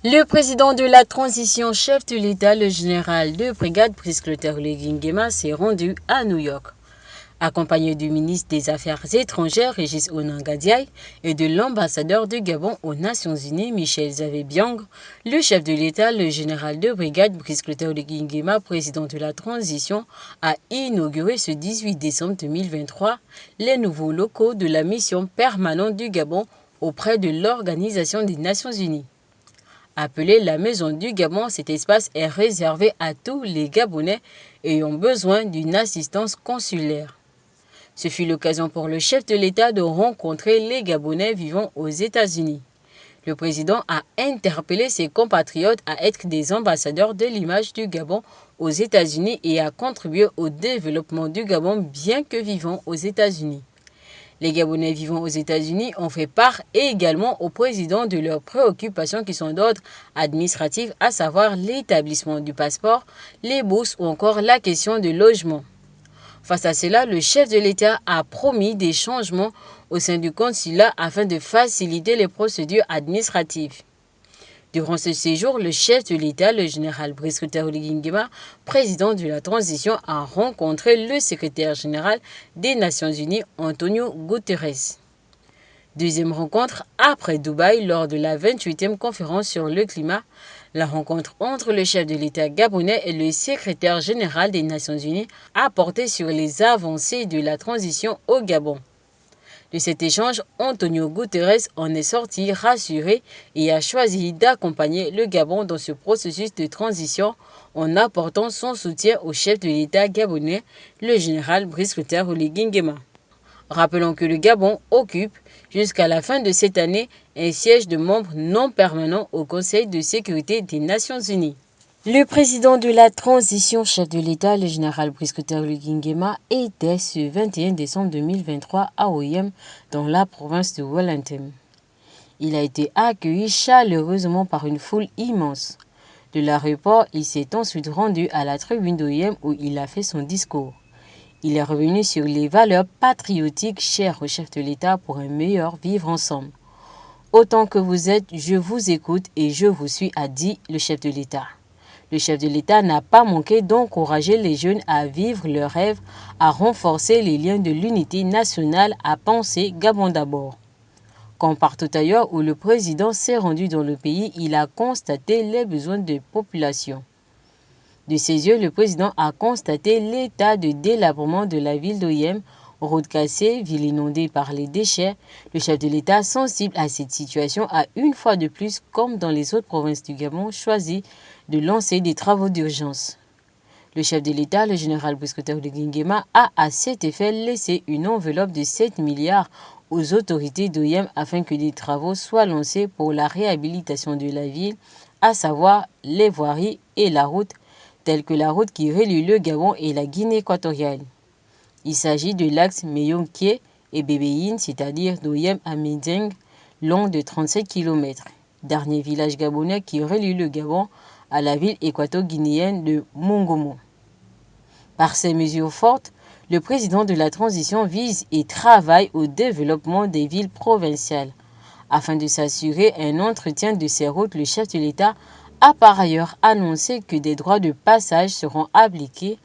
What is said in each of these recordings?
Le président de la transition, chef de l'État, le général de brigade Brice Clotaire Oligui Nguema, s'est rendu à New York. Accompagné du ministre des Affaires étrangères, Régis Onanga Diaye, et de l'ambassadeur du Gabon aux Nations Unies, Michel Xavier Biang, le chef de l'État, le général de brigade Brice Clotaire Oligui Nguema, président de la transition, a inauguré ce 18 décembre 2023 les nouveaux locaux de la mission permanente du Gabon auprès de l'Organisation des Nations Unies. Appelé la Maison du Gabon, cet espace est réservé à tous les Gabonais ayant besoin d'une assistance consulaire. Ce fut l'occasion pour le chef de l'État de rencontrer les Gabonais vivant aux États-Unis. Le président a interpellé ses compatriotes à être des ambassadeurs de l'image du Gabon aux États-Unis et à contribuer au développement du Gabon bien que vivant aux États-Unis. Les Gabonais vivant aux États-Unis ont fait part également au président de leurs préoccupations qui sont d'ordre administratif, à savoir l'établissement du passeport, les bourses ou encore la question du logement. Face à cela, le chef de l'État a promis des changements au sein du consulat afin de faciliter les procédures administratives. Durant ce séjour, le chef de l'État, le général Brice Clotaire Oligui Nguema, président de la transition, a rencontré le secrétaire général des Nations Unies, Antonio Guterres. Deuxième rencontre après Dubaï lors de la 28e conférence sur le climat, la rencontre entre le chef de l'État gabonais et le secrétaire général des Nations Unies a porté sur les avancées de la transition au Gabon. De cet échange, Antonio Guterres en est sorti rassuré et a choisi d'accompagner le Gabon dans ce processus de transition en apportant son soutien au chef de l'État gabonais, le général Brice Clotaire Oligui Nguema. Rappelons que le Gabon occupe, jusqu'à la fin de cette année, un siège de membre non permanent au Conseil de sécurité des Nations Unies. Le président de la transition, chef de l'État, le général Brice Clotaire Oligui Nguema, était ce 21 décembre 2023 à Oyem, dans la province de Wellington. Il a été accueilli chaleureusement par une foule immense. De l'aéroport, il s'est ensuite rendu à la tribune d'Oyem où il a fait son discours. Il est revenu sur les valeurs patriotiques chères au chef de l'État pour un meilleur vivre ensemble. Autant que vous êtes, je vous écoute et je vous suis, a dit le chef de l'État. Le chef de l'État n'a pas manqué d'encourager les jeunes à vivre leurs rêves, à renforcer les liens de l'unité nationale, à penser Gabon d'abord. Comme partout ailleurs où le président s'est rendu dans le pays, il a constaté les besoins des populations. De ses yeux, le président a constaté l'état de délabrement de la ville d'Oyem, routes cassées, ville inondée par les déchets. Le chef de l'État, sensible à cette situation, a une fois de plus, comme dans les autres provinces du Gabon, choisi de lancer des travaux d'urgence. Le chef de l'État, le général Brice Clotaire Oligui Nguema, a à cet effet laissé une enveloppe de 7 milliards aux autorités d'Oyem afin que des travaux soient lancés pour la réhabilitation de la ville, à savoir les voiries et la route, telle que la route qui relie le Gabon et la Guinée équatoriale. Il s'agit de l'axe Meyonké et Bébéine, c'est-à-dire d'Oyem à Médeng, long de 37 km. Dernier village gabonais qui relie le Gabon à la ville équato-guinéenne de Mongomo. Par ces mesures fortes, le président de la transition vise et travaille au développement des villes provinciales. Afin de s'assurer un entretien de ces routes, le chef de l'État a par ailleurs annoncé que des droits de passage seront appliqués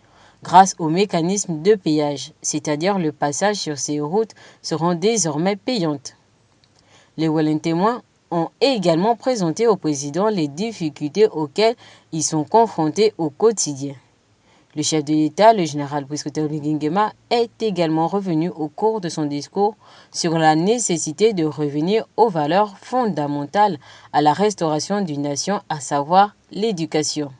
grâce au mécanisme de péage, c'est-à-dire le passage sur ces routes seront désormais payantes. Les Wellingtonois ont également présenté au président les difficultés auxquelles ils sont confrontés au quotidien. Le chef de l'État, le général Brice Clotaire Oligui Nguema, est également revenu au cours de son discours sur la nécessité de revenir aux valeurs fondamentales à la restauration d'une nation, à savoir l'éducation.